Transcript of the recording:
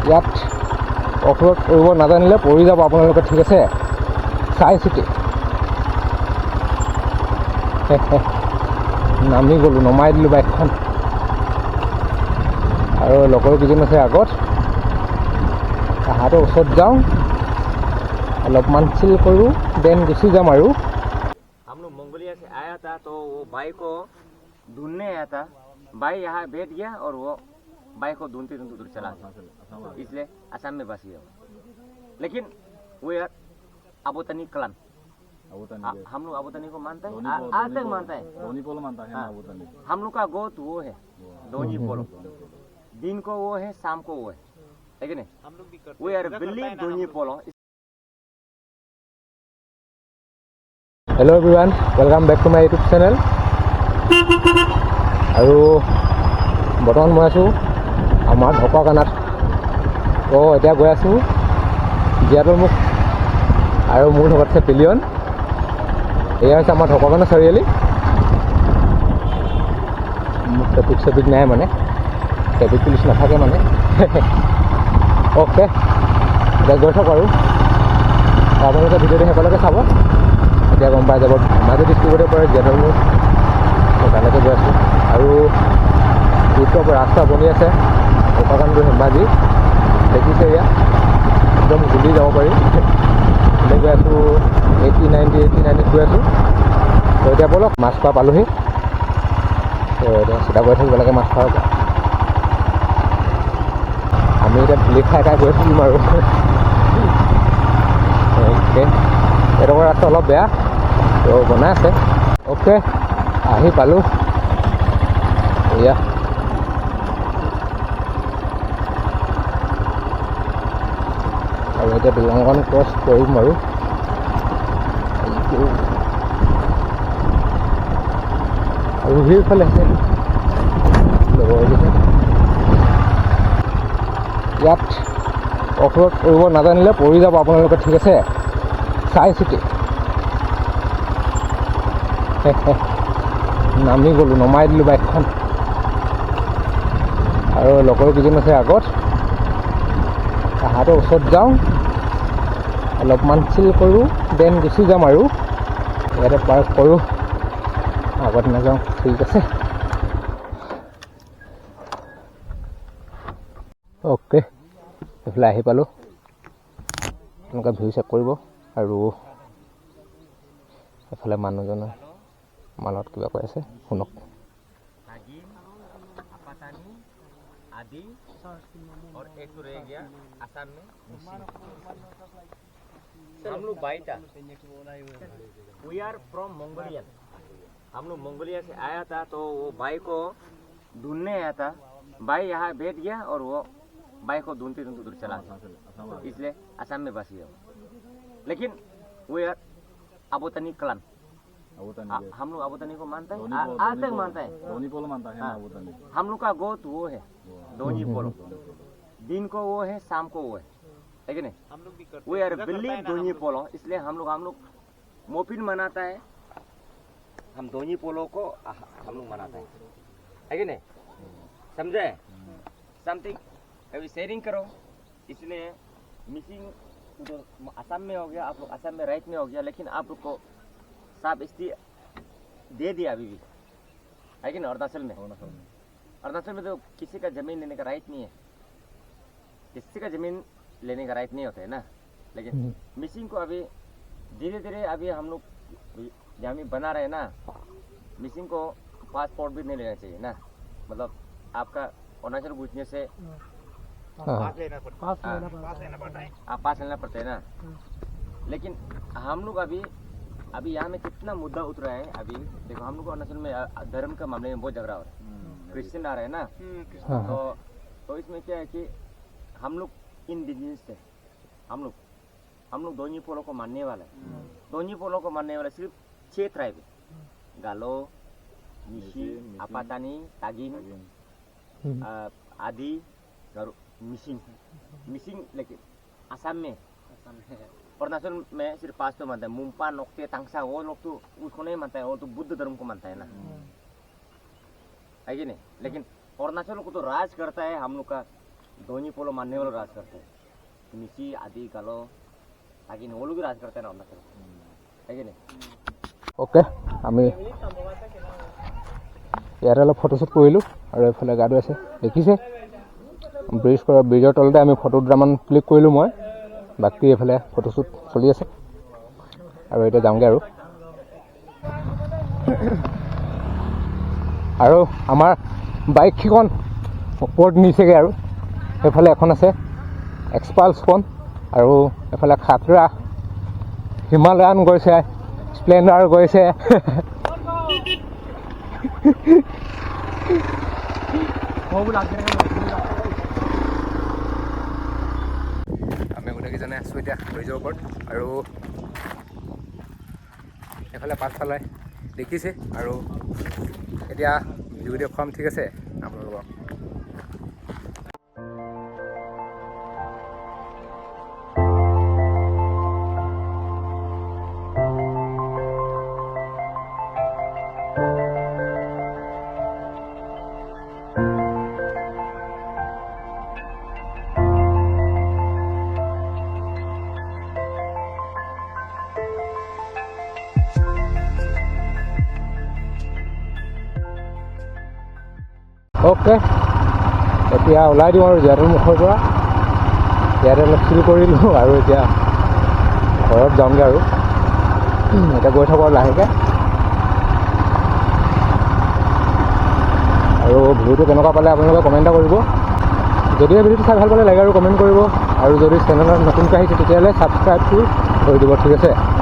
ইয়াত অফৰোড কৰিব নাজানিলে পৰি যাব আপোনালোকে, ঠিক আছে, চাই চিতি। নামি গ'লোঁ, নমাই দিলোঁ বাইকখন। আৰু লগৰ কেইজন আছে আগত, তাহাঁতৰ ওচৰত যাওঁ, অলপমান চিল কৰোঁ, দেন গুচি যাম। আৰু हम लोग मंगोलिया से आया था तो वो भाई को ढूंढने आया था। भाई यहाँ बैठ गया और वो भाई को ढूंढते ढूंढते दूर चला गया, इसलिए असम में बस गया। लेकिन वो यार अबोतनी क्लान, हम लोग अबोतनी को मानते हैं, आज तक मानता है। धोनी पोलो मानता है हाँ। अबोतनी। हम लोग का गोत वो है धोनी पोलो, दिन को वो है, शाम को वो है कि नहीं? हम लोग भी करते हैं। वो यार बिल्ली धोनी पोलो। Hello' everyone, welcome back to my YouTube channel. আৰু বৰ্তমান মই আছোঁ আমাৰ ঢকুৱাখানাত। তো এতিয়া গৈ আছোঁ জীয়াদৌলমুখ আৰু মোৰ লগত আছে পিলিয়ন। এয়া হৈছে আমাৰ ঢকুৱাখানা চাৰিআলি। ট্ৰেফিক চেফিক নাই মানে, ট্ৰেফিক পুলিচ নাথাকে মানে। অ'কে, এতিয়া গৈ থাকোঁ আৰু আপোনালোকে ভিডিঅ'টো শেষলৈকে চাব, এতিয়া গম পাই যাব ধেমাজি ডিষ্ট্ৰিক্টতে পৰে জীয়াদৌলমুখ। তালৈকে গৈ আছোঁ আৰু দ্ৰুত ৰাস্তা বনি আছে ঢকুৱাখানা টু ধেমাজি, দেখিছে ইয়াত একদম গুলি যাব পাৰি। এতিয়া গৈ আছোঁ 80-90 গৈ আছোঁ। তো এতিয়া ব'লক, মাছখোৱা পালোহি। তো এতিয়া চিধা গৈ থাকিব লাগে মাছখোৱাৰ পৰা। আমি এতিয়া ধূলি খাই খাই গৈ থাকিম আৰু। অ'কে, এডোখৰ ৰাস্তা অলপ বেয়া, তো বনাই আছে। অ'কে, আহি পালোঁ এয়া। আৰু এতিয়া দলংখন ক্ৰছ কৰিম আৰু সেইফালে আছে লগৰকেইটা। ইয়াত অফৰোড কৰিব নাজানিলে পৰি যাব আপোনালোকে, ঠিক আছে, চাই চিতি। নামি গ'লোঁ, নমাই দিলোঁ বাইকখন। আৰু লগৰ কেইজন আছে আগত, তাহাঁতৰ ওচৰত যাওঁ, অলপমান চিল কৰোঁ, দেন গুচি যাম। আৰু ইয়াতে পাৰ্ক কৰোঁ, আগত নাযাওঁ, ঠিক আছে। অ'কে, এইফালে আহি পালোঁ। এনেকুৱা ভিউ চেক কৰিব। আৰু এফালে মানুহজনে মালত কিবা কৈ আছে, শুনক। आदि और एक तो रह गया असम में मिसिंग। हम लोग भाई था, वी आर फ्रॉम मंगोलियन। हम लोग मंगोलिया से आया था तो वो भाई को ढूंढने आया था। भाई यहाँ बैठ गया और वो भाई को ढूंढते ढूंढते दूर चला गया, इसलिए असम में बस गया। लेकिन वो यार अबोतनी क्लान, हम लोग अबोतनी को मानते हैं, आज तक मानता है। धोनी पोलो मानता है हाँ। अबोतनी। हम लोग का गोत वो है धोनी पोलो, दिन को वो है, शाम को वो है कि नहीं? हम लोग भी करते हैं। वो यार बिल्ली धोनी पोलो, इसलिए हम लोग मोपिन मनाता है। हम धोनी पोलो को हम लोग मनाते हैं कि नहीं? समझे? समथिंग कभी शेयरिंग करो। इसलिए मिसिंग तो असम में हो गया, आप लोग असम में राइट में हो गया, लेकिन आप लोग को साफ स्थिति दे दिया अभी भी, है कि नहीं? अरुणाचल में तो किसी का जमीन लेने का राइट नहीं है, किसी का जमीन लेने का राइट नहीं होता है ना। लेकिन मिसिंग को अभी धीरे धीरे अभी हम लोग जमीन बना रहे हैं ना, मिसिंग को पासपोर्ट भी नहीं लेना चाहिए ना। मतलब आपका अरुणाचल घुसने से पास लेना पड़ता है ना। लेकिन हम लोग अभी यहाँ में कितना मुद्दा उतरा है। अभी देखो, हम लोग अरुणाचल में धर्म का मामले में बहुत झगड़ा हो रहा है, क्रिश्चियन आ रहे हैं ना। तो इसमें क्या है कि हम लोग इंडिजिनस है, हम लोग धोनी पोलो को मानने वाला है। धोनी पोलो को मानने वाला सिर्फ 6 ट्राइब है, गालो, मिशी, अपातानी, तागिन, आदि और मिसिंग। लेकिन असम में अरुणाचल में सिर्फ 5 तो मानता है, मुम्पा, नोक्ते, तांगसा, वो लोग तो उसको नहीं मानता है, वो तो बुद्ध धर्म को मानता है ना, है कि नहीं? लेकिन अरुणाचल को तो राज करता है हम लोग का दोनी पोलो मानने वाले राज करते हैं निशी आदि गालो ताकि वो लोग भी राज करते हैं ना अरुणाचल है कि नहीं ओके আমি ইয়াতে অলপ ফটোশ্বুট কৰিলোঁ আৰু এইফালে গাড়ী আছে দেখিছে ব্ৰিজৰ তলতে আমি ফটো দুটামান ক্লিক কৰিলোঁ মই বাকী এইফালে ফটোশ্বুট চলি আছে আৰু এতিয়া যাওঁগৈ আৰু আমাৰ বাইকখন ওপৰত নিছেগৈ আৰু এইফালে এখন আছে এক্সপালছখন আৰু এইফালে খাতৰা হিমালয়ান গৈছে স্প্লেণ্ডাৰ গৈছে আমি গোটেইকেইজনে আছোঁ এতিয়া ব্ৰিজৰ ওপৰত আৰু এইফালে পাছফালে দেখিছে আৰু এতিয়া ভিডিঅ' দেখুৱাম ঠিক আছে আপোনালোকক ओके এতিয়া ওলাই দিওঁ আৰু জীয়াটোৰ মুখৰ পৰা ইয়াতে অলপ চিল কৰিলোঁ আৰু এতিয়া ঘৰত যাওঁগৈ আৰু এতিয়া গৈ থাকোঁ আৰু লাহেকৈ আৰু ভিডিঅ'টো কেনেকুৱা পালে আপোনালোকে কমেণ্ট কৰিব যদিহে ভিডিঅ'টো চাই ভাল পালে লাইক আৰু কমেণ্ট কৰিব আৰু যদি চেনেলত নতুনকৈ আহিছে তেতিয়াহ'লে ছাবস্ক্ৰাইবটো কৰি দিব ঠিক আছে